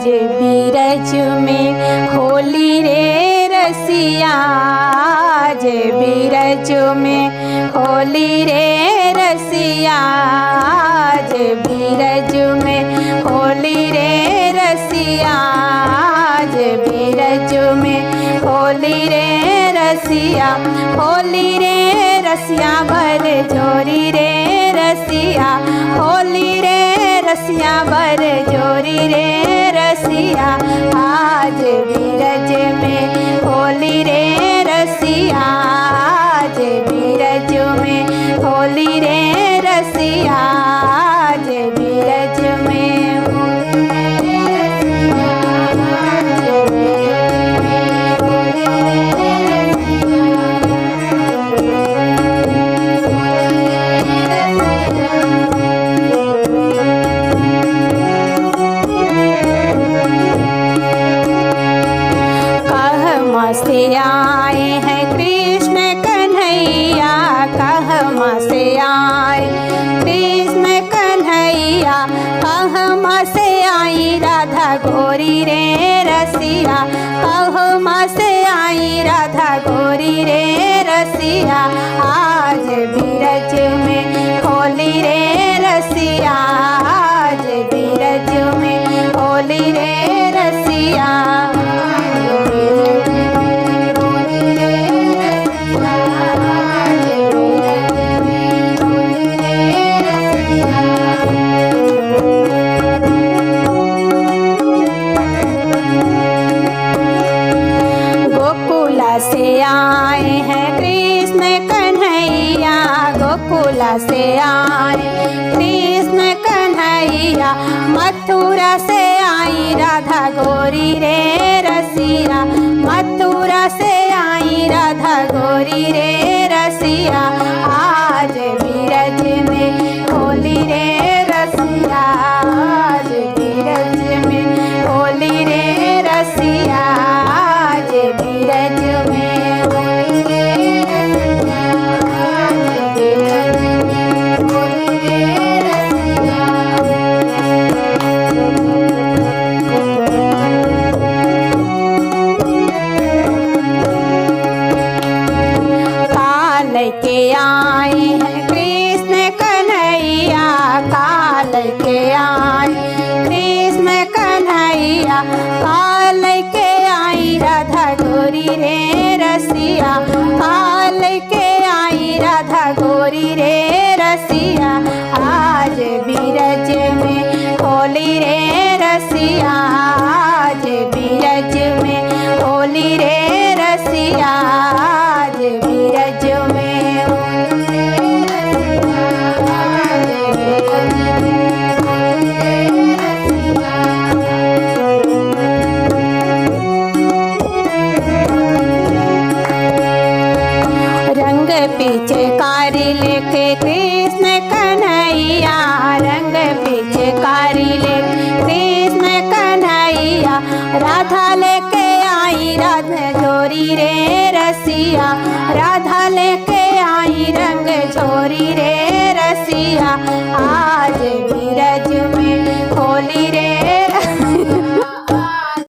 बीरज में होली रे रसिया, आज बीरज में होली रे रसिया, आज बीरज में होली रे रसिया, आज बीरज में होली रे रसिया, होली रे रसिया बर जोरी रे रसिया, होली रे रसिया बर जोरी रे रसिया, आज बीरज में होली रे रसिया, आज बीरज में होली रे रसिया, आज बीरज में होली से आए हैं कृष्ण कन्हैया, कहमा से आए कृष्ण कन्हैया, कहमा से आई राधा गोरी रे रसिया, कहमा से आई राधा गोरी रे रसिया, आज बीरज में होली रे रसिया, आज बीरज में होली रे रसिया, से आए हैं कृष्ण कन्हैया, गोकुला से आए कृष्ण कन्हैया, मथुरा से आई राधा गोरी रे रसिया, मथुरा से आई राधा गोरी रे रसिया, आज बीरज में होली रे रसिया, आज बीरज में होली रे रसिया, आज बीरज में होली रे रसिया, आज बीरज में होली रे रसिया। काल के आए हैं कृष्ण कन्हैया, काल के आए कृष्ण कन्हैया, काल के आई राधा गोरी रे रसिया, काल के आई राधा गोरी रे रसिया, आज बीरज में होली रे रसिया, आज बीरज में होली रे रसिया, आज बीरज में होली रे रसिया, आज बीरज में होली रे रसिया। रंग पिचकारी लेके कृष्ण कन्हैया, रंग पिचकारी लेके कृष्ण कन्हैया, राधा लेके आई राधा जोरी रे रसिया, राधा लेके आई रंग छोरी रे रसिया, आज बीरज